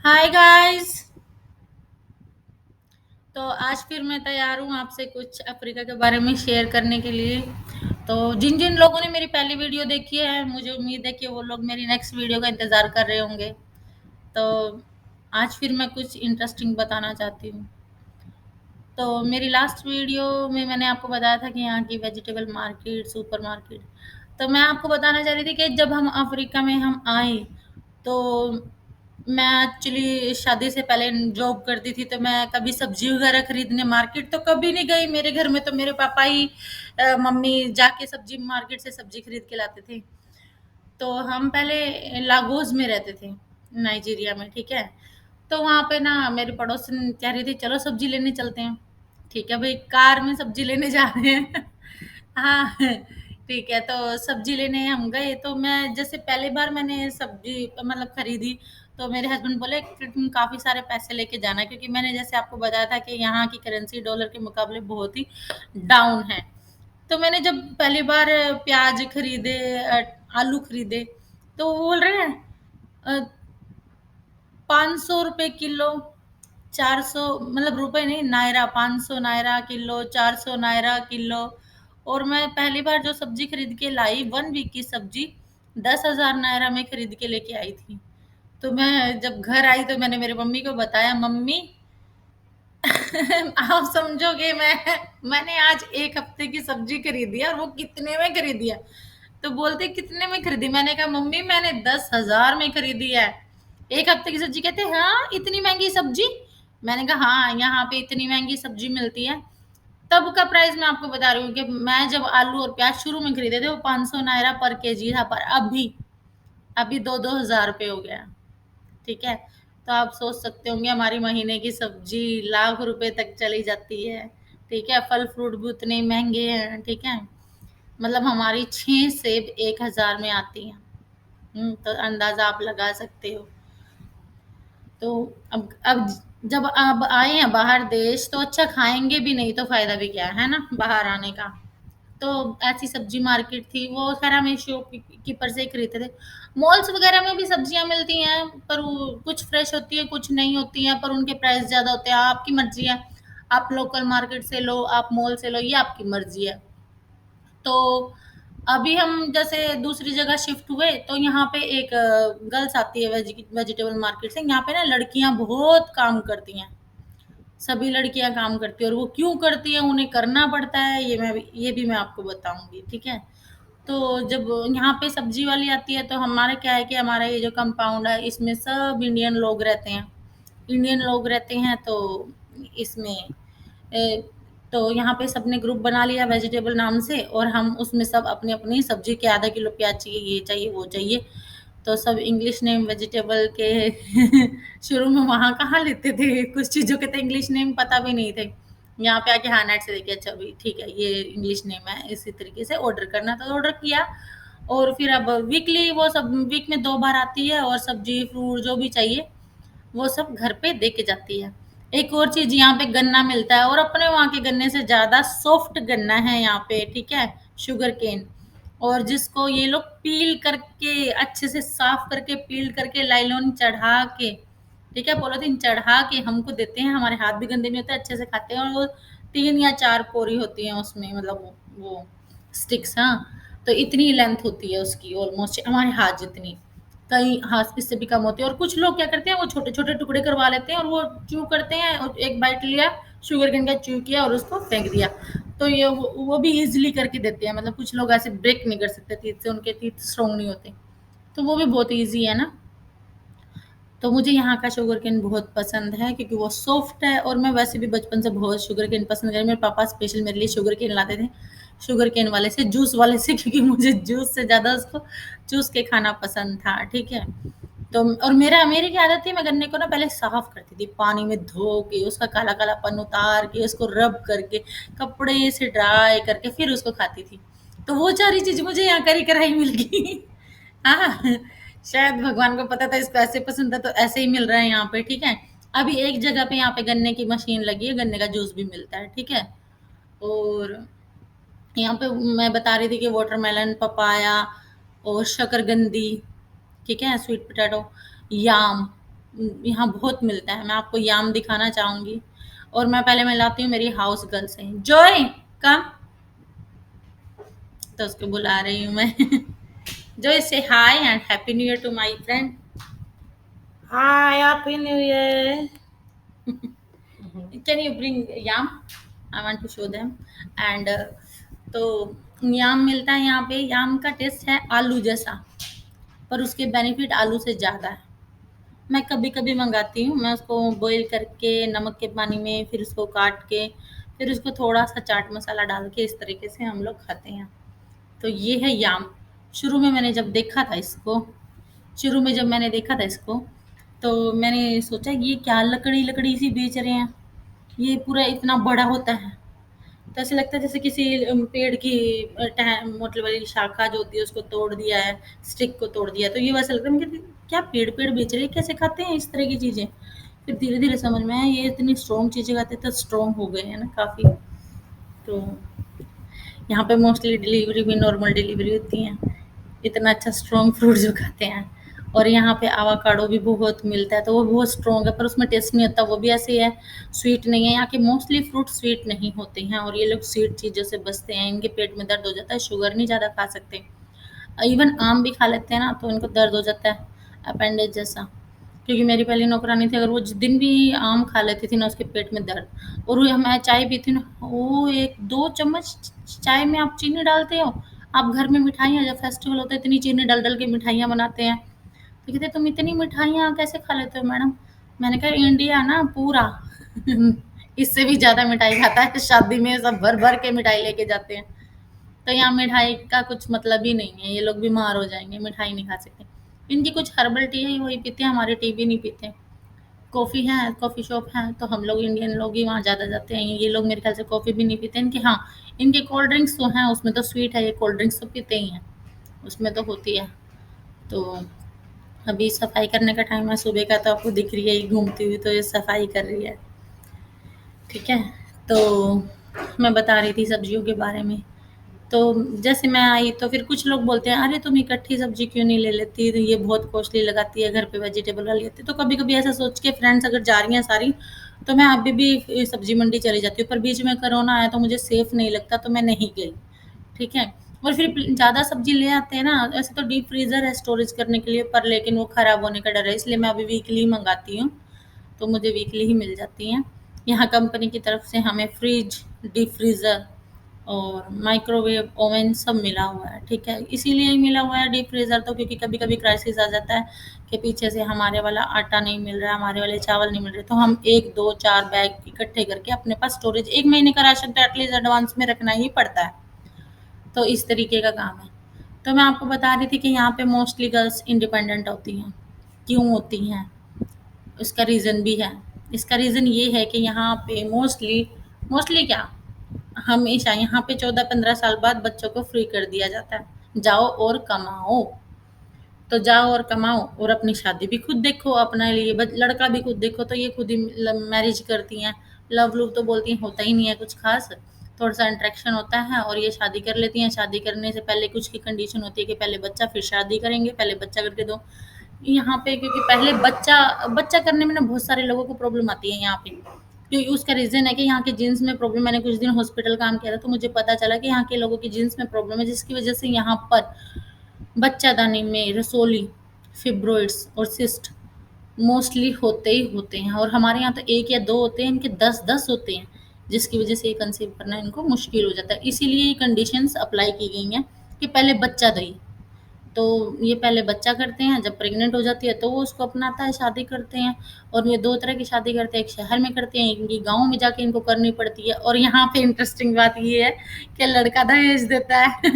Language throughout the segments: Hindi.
Hi guys. तो आज फिर मैं तैयार हूँ आपसे कुछ अफ्रीका के बारे में शेयर करने के लिए। तो जिन जिन लोगों ने मेरी पहली वीडियो देखी है, मुझे उम्मीद है कि वो लोग मेरी नेक्स्ट वीडियो का इंतज़ार कर रहे होंगे। तो आज फिर मैं कुछ इंटरेस्टिंग बताना चाहती हूँ। तो मेरी लास्ट वीडियो में मैंने आपको बताया था कि यहाँ की वेजिटेबल मार्केट, सुपर मार्केट। तो मैं आपको बताना चाह रही थी कि जब हम अफ्रीका में हम आए, तो मैं एक्चुअली शादी से पहले जॉब करती थी, तो मैं कभी सब्जी वगैरह खरीदने मार्केट तो कभी नहीं गई। मेरे घर में तो मेरे पापा ही मम्मी जाके सब्जी मार्केट से सब्जी खरीद के लाते थे। तो हम पहले लागोस में रहते थे, नाइजीरिया में, ठीक है। तो वहाँ पे ना मेरी पड़ोसन कह रही थी चलो सब्जी लेने चलते हैं। ठीक है भाई, कार में सब्जी लेने जा रहे हैं। हाँ, ठीक है। तो सब्जी लेने हम गए, तो मैं जैसे पहली बार मैंने सब्जी मतलब खरीदी, तो मेरे हस्बैंड बोले कि तुम काफी सारे पैसे लेके जाना, क्योंकि मैंने जैसे आपको बताया था कि यहाँ की करेंसी डॉलर के मुकाबले बहुत ही डाउन है। तो मैंने जब पहली बार प्याज खरीदे, आलू खरीदे, तो वो बोल रहे हैं 500 रुपए किलो, 400, मतलब रुपए नहीं, नायरा, 500 नायरा किलो, 400 नायरा किलो। और मैं पहली बार जो सब्जी खरीद के लाई, 1 वीक की सब्जी, 10,000 नायरा में खरीद के लेके आई थी। तो मैं जब घर आई तो मैंने मेरी मम्मी को बताया, मम्मी आप समझोगे, मैंने आज 1 हफ्ते की सब्जी खरीदी है और वो कितने में खरीदी है। तो बोलते कितने में खरीदी, मैंने कहा मम्मी मैंने 10,000 में खरीदी है 1 हफ्ते की सब्जी। कहते हाँ, इतनी महंगी सब्जी। मैंने कहा हाँ, यहाँ पे इतनी महंगी सब्जी मिलती है। तब का प्राइस मैं आपको बता रही हूँ कि मैं जब आलू और प्याज शुरू में खरीदे थे वो 500 नायरा पर केजी था, पर अभी अभी 2-2 हज़ार रुपये हो गया। ठीक है। तो आप सोच सकते होंगे हमारी महीने की सब्जी लाख रुपए तक चली जाती है। ठीक है, फल फ्रूट भी उतने ही महंगे हैं। ठीक है, मतलब हमारी 6 सेब 1,000 में आती हैं। तो अंदाजा आप लगा सकते हो। तो अब जब आप आए हैं बाहर देश, तो अच्छा खाएंगे भी नहीं तो फायदा भी क्या है ना बाहर आने का। तो ऐसी सब्जी मार्केट थी, वो खैर हमें शॉपकीपर से ही खरीदते थे। मॉल्स वगैरह में भी सब्जियां मिलती हैं, पर वो कुछ फ्रेश होती है, कुछ नहीं होती हैं, पर उनके प्राइस ज्यादा होते हैं। आपकी मर्जी है, आप लोकल मार्केट से लो, आप मॉल से लो, ये आपकी मर्जी है। तो अभी हम जैसे दूसरी जगह शिफ्ट हुए, तो यहाँ पे एक गर्ल्स आती है वेजिटेबल मार्केट से। यहाँ पे ना लड़कियां बहुत काम करती हैं, सभी लड़कियां काम करती हैं, और वो क्यों करती हैं, उन्हें करना पड़ता है, ये भी मैं आपको बताऊंगी। ठीक है। तो जब यहाँ पे सब्जी वाली आती है, तो हमारे क्या है कि हमारा ये जो कंपाउंड है, इसमें सब इंडियन लोग रहते हैं। इंडियन लोग रहते हैं, तो इसमें ए, तो यहाँ पे सबने ग्रुप बना लिया वेजिटेबल नाम से, और हम उसमें सब अपनी अपनी सब्जी के आधा किलो प्याज चाहिए, ये चाहिए, वो चाहिए। तो सब इंग्लिश नेम वेजिटेबल के शुरू में वहाँ कहाँ लेते थे, कुछ चीज़ों के तो इंग्लिश नेम पता भी नहीं थे। यहाँ पे आके हाँ नेट से देखिए, अच्छा भी ठीक है, ये इंग्लिश नेम है, इसी तरीके से ऑर्डर करना, तो ऑर्डर किया। और फिर अब वीकली वो सब वीक में 2 बार आती है, और सब्जी फ्रूट जो भी चाहिए वो सब घर पे दे के जाती है। एक और चीज, यहाँ पे गन्ना मिलता है, और अपने वहाँ के गन्ने से ज्यादा सॉफ्ट गन्ना है यहाँ पे। ठीक है, शुगर केन। और जिसको ये लोग पील करके, अच्छे से साफ करके, पील करके, लाइलॉन चढ़ा के, ठीक है, पॉलिथीन चढ़ा के हमको देते हैं। हमारे हाथ भी गंदे नहीं होते, अच्छे से खाते हैं। और वो 3 या 4 पोरी होती है उसमें, मतलब वो स्टिक्स, हाँ। तो इतनी लेंथ होती है उसकी, ऑलमोस्ट हमारे हाथ जितनी, कई हाथ इससे भी कम होती है। और कुछ लोग क्या करते हैं, वो छोटे छोटे टुकड़े करवा लेते हैं, और वो च्यू करते हैं, और एक बाइट लिया शुगर केन का, च्यू किया और उसको फेंक दिया। तो ये वो भी इजीली करके देते हैं, मतलब कुछ लोग ऐसे ब्रेक नहीं कर सकते टीथ से, उनके टीथ स्ट्रॉन्ग नहीं होते। तो वो भी बहुत ईजी है ना। तो मुझे यहाँ का शुगर केन बहुत पसंद है, क्योंकि वो सॉफ्ट है, और मैं वैसे भी बचपन से बहुत शुगर केन पसंद कर, मेरे पापा स्पेशल मेरे लिए शुगर केन लाते थे, शुगर केन वाले से, जूस वाले से, क्योंकि मुझे जूस से ज़्यादा उसको चूस के खाना पसंद था। ठीक है। तो और मेरी क्या आदत थी, मैं गन्ने को ना पहले साफ करती थी, पानी में धो के, उसका काला कालापन उतार के, उसको रब करके, कपड़े से ड्राई करके, फिर उसको खाती थी। तो वो सारी चीज मुझे यहाँ करी कराई मिल गई। हाँ, शायद भगवान को पता था इसको ऐसे पसंद था, तो ऐसे ही मिल रहा है यहाँ पे। ठीक है। अभी एक जगह पे यहाँ पे गन्ने की मशीन लगी है, गन्ने का जूस भी मिलता है। ठीक है। और यहाँ पे मैं बता रही थी कि वाटरमेलन, पपाया, और शकरकंदी, ठीक है, स्वीट पोटैटो, याम, यहाँ बहुत मिलता है। मैं आपको याम दिखाना चाहूँगी और मैं पहले मिलाती हूँ मेरी हाउस गर्ल से। Joy come. तो उसको बुला रही हूँ मैं। जॉय से hi and happy New Year to my friend. Hi, Happy New Year. Can you bring Yam? I want to show them. And तो याम मिलता है यहाँ पे। याम का टेस्ट है आलू जैसा, पर उसके बेनिफिट आलू से ज़्यादा है। मैं कभी-कभी मँगाती हूँ, मैं उसको बॉयल करके नमक के पानी में फिर उसको काट के, फिर उसको थोड़ा-सा चाट मसाला डाल के इस तरीके से हम लोग खाते हैं। तो ये है याम। शुरू में मैंने जब देखा था इसको शुरू में जब मैंने देखा था इसको, तो मैंने सोचा ये क्या लकड़ी-लकड़ी सी बेच रहे हैं, ये पूरा इतना बड़ा होता है। तो ऐसे लगता है जैसे किसी पेड़ की मतलब वाली शाखा जो होती है उसको तोड़ दिया है, स्टिक को तोड़ दिया है। तो ये वैसा लगता है मुझे कि क्या पेड़-पेड़ बेच रहे हैं, कैसे खाते हैं इस तरह की चीज़ें? फिर धीरे-धीरे समझ में आया ये इतनी स्ट्रॉन्ग चीज़ें खाते हैं तो स्ट्रॉन्ग हो गए हैं ना काफ़ी। तो यहाँ पे मोस्टली डिलीवरी भी नॉर्मल डिलीवरी होती है। इतना अच्छा स्ट्रॉन्ग फ्रूट जो खाते हैं। और यहाँ पे आवाकाडो भी बहुत मिलता है, तो वो बहुत स्ट्रॉन्ग है पर उसमें टेस्ट नहीं होता, वो भी ऐसे ही है, स्वीट नहीं है। यहाँ के मोस्टली फ्रूट स्वीट नहीं होते हैं और ये लोग स्वीट चीज़ों से बचते हैं, इनके पेट में दर्द हो जाता है, शुगर नहीं ज़्यादा खा सकते। इवन आम भी खा लेते हैं ना तो इनको दर्द हो जाता है, अपेंडिक्स जैसा। क्योंकि मेरी पहली नौकरानी थी, अगर वो जिस दिन भी आम खा लेती थी ना उसके पेट में दर्द। और वो मैं चाय पीती हूँ ना, वो 1-2 चम्मच चाय में आप चीनी डालते हो? आप घर में मिठाइयाँ जब फेस्टिवल होता है इतनी चीनी डाल-डाल के मिठाइयाँ बनाते हैं। तो कहते तुम इतनी मिठाइयाँ कैसे खा लेते हो मैडम? मैंने कहा इंडिया ना पूरा इससे भी ज़्यादा मिठाई खाता है, शादी में सब भर-भर के मिठाई लेके जाते हैं। तो यहाँ मिठाई का कुछ मतलब ही नहीं है, ये लोग बीमार हो जाएँगे, मिठाई नहीं खा सकते। इनकी कुछ हर्बल टी है वही पीते हैं, हमारे टी भी नहीं पीते। कॉफ़ी है, कॉफ़ी शॉप है तो हम लोग इंडियन लोग ही वहाँ ज़्यादा जाते हैं। ये लोग मेरे ख़्याल से कॉफ़ी भी नहीं पीते। इनके हाँ, इनके कोल्ड ड्रिंक्स तो हैं उसमें तो स्वीट है, ये कोल्ड ड्रिंक्स तो पीते ही हैं, उसमें तो होती है। तो अभी सफाई करने का टाइम है सुबह का, तो आपको दिख रही है ये घूमती हुई, तो ये सफाई कर रही है। ठीक है? तो मैं बता रही थी सब्जियों के बारे में। तो जैसे मैं आई तो फिर कुछ लोग बोलते हैं अरे तुम इकट्ठी सब्जी क्यों नहीं ले लेती, तो ये बहुत कॉस्टली लगाती है, घर पे वेजिटेबल वाली आती है। तो कभी कभी ऐसा सोच के फ्रेंड्स अगर जा रही हैं सारी, तो मैं अभी भी सब्जी मंडी चली जाती हूँ। पर बीच में कोरोना आया तो मुझे सेफ नहीं लगता, तो मैं नहीं गई। ठीक है? और फिर ज़्यादा सब्जी ले आते हैं ना, ऐसे तो डीप फ्रीज़र है स्टोरेज करने के लिए, पर लेकिन वो ख़राब होने का डर है, इसलिए मैं अभी वीकली मंगाती हूँ। तो मुझे वीकली ही मिल जाती हैं। यहाँ कंपनी की तरफ से हमें फ्रिज, डीप फ्रीज़र और माइक्रोवेव ओवन सब मिला हुआ है। ठीक है? इसीलिए ही मिला हुआ है डीप फ्रीज़र, तो क्योंकि कभी-कभी क्राइसिस आ जाता है कि पीछे से हमारे वाला आटा नहीं मिल रहा है, हमारे वाले चावल नहीं मिल रहे, तो हम 1, 2, 4 बैग इकट्ठे करके अपने पास स्टोरेज 1 महीने का राशन तो एटलीस्ट एडवांस में रखना ही पड़ता है। तो इस तरीके का काम है। तो मैं आपको बता रही थी कि यहाँ पे मोस्टली गर्ल्स इंडिपेंडेंट होती हैं। क्यों होती हैं? इसका रीज़न भी है। इसका रीज़न ये है कि यहाँ पे मोस्टली मोस्टली क्या, हमेशा यहाँ पे 14-15 साल बाद बच्चों को फ्री कर दिया जाता है। जाओ और कमाओ। तो जाओ और कमाओ और अपनी शादी भी खुद देखो, अपने लिए लड़का भी खुद देखो। तो ये खुद ही मैरिज करती हैं। लव लुव तो बोलती हैं होता ही नहीं है कुछ खास, थोड़ा सा इंटरेक्शन होता है और ये शादी कर लेती हैं। शादी करने से पहले कुछ की कंडीशन होती है कि पहले बच्चा फिर शादी करेंगे, पहले बच्चा करके दो। यहाँ पे क्योंकि पहले बच्चा बच्चा करने में ना बहुत सारे लोगों को प्रॉब्लम आती है यहाँ पे, क्योंकि उसका रीज़न है कि यहाँ के जीन्स में प्रॉब्लम। मैंने कुछ दिन हॉस्पिटल काम किया था तो मुझे पता चला कि यहाँ के लोगों की जीन्स में प्रॉब्लम है, जिसकी वजह से यहाँ पर बच्चादानी में रसोली, फिब्रोइड्स और सिस्ट मोस्टली होते ही होते हैं। और हमारे यहाँ तो 1 या 2 होते हैं, इनके 10-10 होते हैं, जिसकी वजह से ये कंसीव करना इनको मुश्किल हो जाता है। इसीलिए ये कंडीशंस अप्लाई की गई हैं कि पहले बच्चा दई। तो ये पहले बच्चा करते हैं, जब प्रेग्नेंट हो जाती है तो वो उसको अपनाता है, शादी करते हैं। और ये 2 तरह की शादी करते हैं, एक शहर में करते हैं, इनकी गाँव में जाके इनको करनी पड़ती है। और यहाँ पे इंटरेस्टिंग बात ये है कि लड़का दहेज देता है।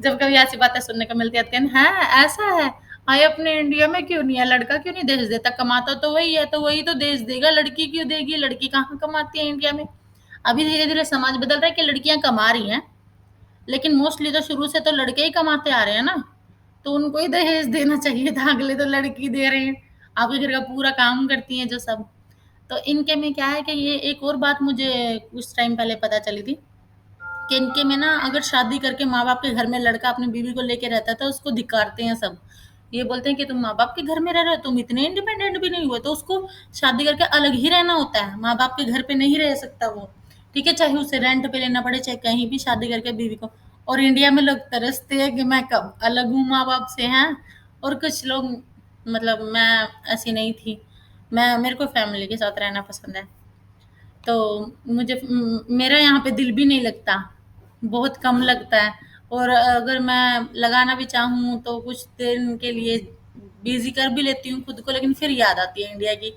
जब कभी ऐसी बातें सुनने को मिलती है तो कहते हैं, हाँ ऐसा है, आए अपने इंडिया में क्यों नहीं है, लड़का क्यों नहीं दहेज देता, कमाता तो वही है तो वही तो दहेज देगा, लड़की क्यों देगी, लड़की कहाँ कमाती है इंडिया में। अभी धीरे धीरे समाज बदल रहा है कि लड़कियां कमा रही हैं, लेकिन मोस्टली तो शुरू से तो लड़के ही कमाते आ रहे हैं ना, तो उनको ही दहेज देना चाहिए था, अगले तो लड़की दे रहे हैं, आपके घर का पूरा काम करती हैं जो सब। तो इनके में क्या है कि ये एक और बात मुझे कुछ टाइम पहले पता चली थी कि इनके में ना अगर शादी करके माँ बाप के घर में लड़का अपनी बीवी को लेके रहता है तो उसको धिक्कारते हैं सब, ये बोलते हैं कि तुम माँ बाप के घर में रह रहे हो, तुम इतने इंडिपेंडेंट भी नहीं हुए, तो उसको शादी करके अलग ही रहना होता है, माँ बाप के घर पे नहीं रह सकता वो। ठीक है, चाहे उसे रेंट पे लेना पड़े, चाहे कहीं भी शादी करके बीवी को। और इंडिया में लोग तरसते हैं कि मैं कब अलग हूँ माँ बाप से, हैं। और कुछ लोग, मतलब मैं ऐसी नहीं थी, मैं मेरे को फैमिली के साथ रहना पसंद है। तो मुझे मेरा यहाँ पे दिल भी नहीं लगता, बहुत कम लगता है। और अगर मैं लगाना भी चाहूँ तो कुछ दिन के लिए बिजी कर भी लेती हूँ खुद को, लेकिन फिर याद आती है इंडिया की,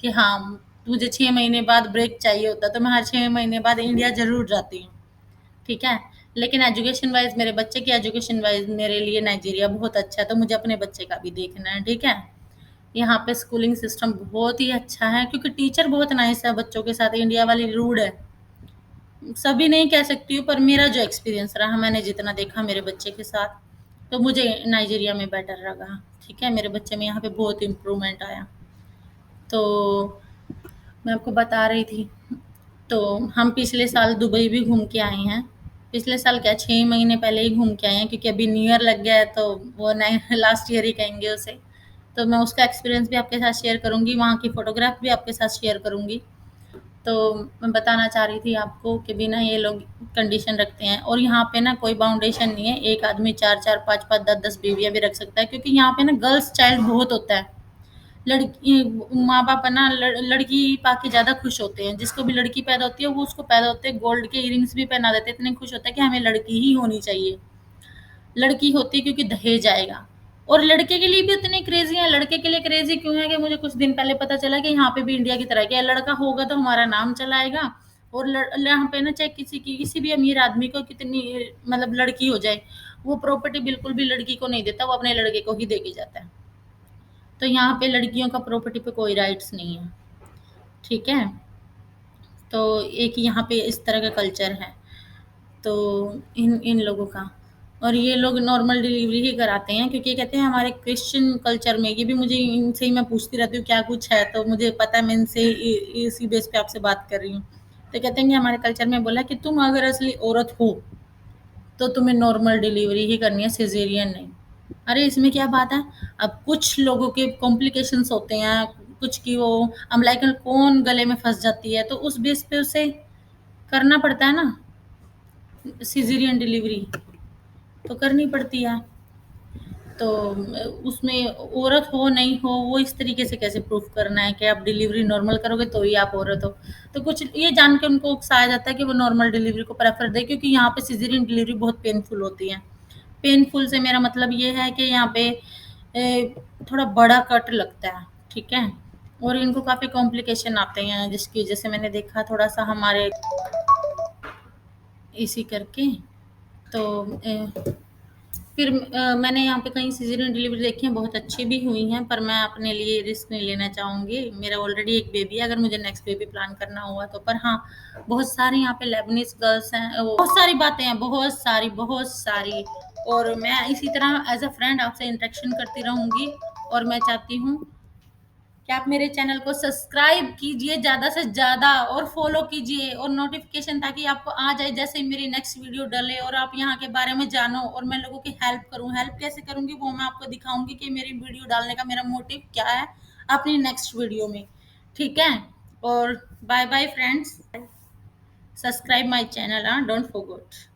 कि हाँ, मुझे 6 महीने बाद ब्रेक चाहिए होता, तो मैं हर 6 महीने बाद इंडिया जरूर जाती हूँ। ठीक है। लेकिन एजुकेशन वाइज, मेरे बच्चे की एजुकेशन वाइज मेरे लिए नाइजीरिया बहुत अच्छा है, तो मुझे अपने बच्चे का भी देखना है। ठीक है। यहाँ पे स्कूलिंग सिस्टम बहुत ही अच्छा है, क्योंकि टीचर बहुत नाइस है बच्चों के साथ। इंडिया वाली रूड है, सभी नहीं कह सकती हूँ, पर मेरा जो एक्सपीरियंस रहा, मैंने जितना देखा मेरे बच्चे के साथ, तो मुझे नाइजीरिया में बेटर लगा। ठीक है, मेरे बच्चे में यहाँ पे बहुत इम्प्रूवमेंट आया। तो मैं आपको बता रही थी, तो हम पिछले साल दुबई भी घूम के आए हैं। पिछले साल क्या, 6 महीने पहले ही घूम के आए हैं, क्योंकि अभी न्यू ईयर लग गया है, तो वो नए लास्ट ईयर ही कहेंगे उसे। तो मैं उसका एक्सपीरियंस भी आपके साथ शेयर करूंगी, वहाँ की फोटोग्राफ भी आपके साथ शेयर करूंगी। तो मैं बताना चाह रही थी आपको कि भी ना, ये लोग कंडीशन रखते हैं, और यहाँ पे ना कोई बाउंडेशन नहीं है, एक आदमी 4-4, 5-5, 10-10 बीवियां भी रख सकता है, क्योंकि यहाँ पे ना गर्ल्स चाइल्ड बहुत होता है। लड़की, माँ बाप है ना, लड़की पाके ज्यादा खुश होते हैं। जिसको भी लड़की पैदा होती है, वो उसको पैदा होते हैं गोल्ड के इयरिंग्स भी पहना देते हैं, इतने खुश होता है कि हमें लड़की ही होनी चाहिए। लड़की होती है क्योंकि दहेज आएगा। और लड़के के लिए भी उतने क्रेजी हैं। लड़के के लिए क्रेजी क्यों है, कि मुझे कुछ दिन पहले पता चला कि यहाँ पे भी इंडिया की तरह, क्या लड़का होगा तो हमारा नाम चलाएगा। और यहाँ पे ना, चाहे किसी भी अमीर आदमी को कितनी, मतलब लड़की हो जाए, वो प्रॉपर्टी बिल्कुल भी लड़की को नहीं देता, वो अपने लड़के को ही दे के जाता है। तो यहाँ पे लड़कियों का प्रॉपर्टी पे कोई राइट्स नहीं है। ठीक है। तो एक यहाँ पे इस तरह का कल्चर है, तो इन इन लोगों का। और ये लोग नॉर्मल डिलीवरी ही कराते हैं, क्योंकि कहते हैं हमारे क्रिश्चियन कल्चर में, ये भी मुझे इनसे ही मैं पूछती रहती हूँ क्या कुछ है, तो मुझे पता है, मैं इनसे इसी बेस पे आपसे बात कर रही हूँ। तो कहते हैं कि हमारे कल्चर में बोला कि तुम अगर असली औरत हो, तो तुम्हें नॉर्मल डिलीवरी ही करनी है, सिजेरियन नहीं। अरे इसमें क्या बात है। अब कुछ लोगों के कॉम्प्लिकेशंस होते हैं, कुछ की वो अम्लाइकल कौन गले में फंस जाती है, तो उस बेस पे उसे करना पड़ता है ना, सिजेरियन डिलीवरी तो करनी पड़ती है। तो उसमें औरत हो नहीं हो, वो इस तरीके से कैसे प्रूफ करना है कि आप डिलीवरी नॉर्मल करोगे तो ही आप औरत हो। तो कुछ ये जान के उनको उकसाया जाता है कि वो नॉर्मल डिलीवरी को प्रेफर दे, क्योंकि यहाँ पे सिजेरियन डिलीवरी बहुत पेनफुल होती है। पेनफुल से मेरा मतलब ये है कि यहाँ पे थोड़ा बड़ा कट लगता है। ठीक है। और इनको काफ़ी कॉम्प्लिकेशन आते हैं, जिसकी वजह से मैंने देखा थोड़ा सा हमारे इसी करके। तो फिर मैंने यहाँ पे कहीं सिजेरियन डिलीवरी देखी है, बहुत अच्छी भी हुई हैं, पर मैं अपने लिए रिस्क नहीं लेना चाहूँगी। मेरा ऑलरेडी एक बेबी है, अगर मुझे नेक्स्ट बेबी प्लान करना हुआ तो। पर हाँ, बहुत सारी यहाँ पे लेबनीज गर्ल्स हैं, बहुत सारी बातें हैं, बहुत सारी, बहुत सारी। और मैं इसी तरह एज अ फ्रेंड आपसे इंटरेक्शन करती रहूँगी। और मैं चाहती हूँ कि आप मेरे चैनल को सब्सक्राइब कीजिए ज़्यादा से ज़्यादा, और फॉलो कीजिए, और नोटिफिकेशन, ताकि आपको आ जाए जैसे ही मेरी नेक्स्ट वीडियो डले, और आप यहाँ के बारे में जानो, और मैं लोगों की हेल्प करूँ। हेल्प कैसे करूँगी वो मैं आपको दिखाऊंगी, कि मेरी वीडियो डालने का मेरा मोटिव क्या है अपनी नेक्स्ट वीडियो में। ठीक है। और bye bye friends, subscribe my channel, हाँ, डोंट फॉरगेट।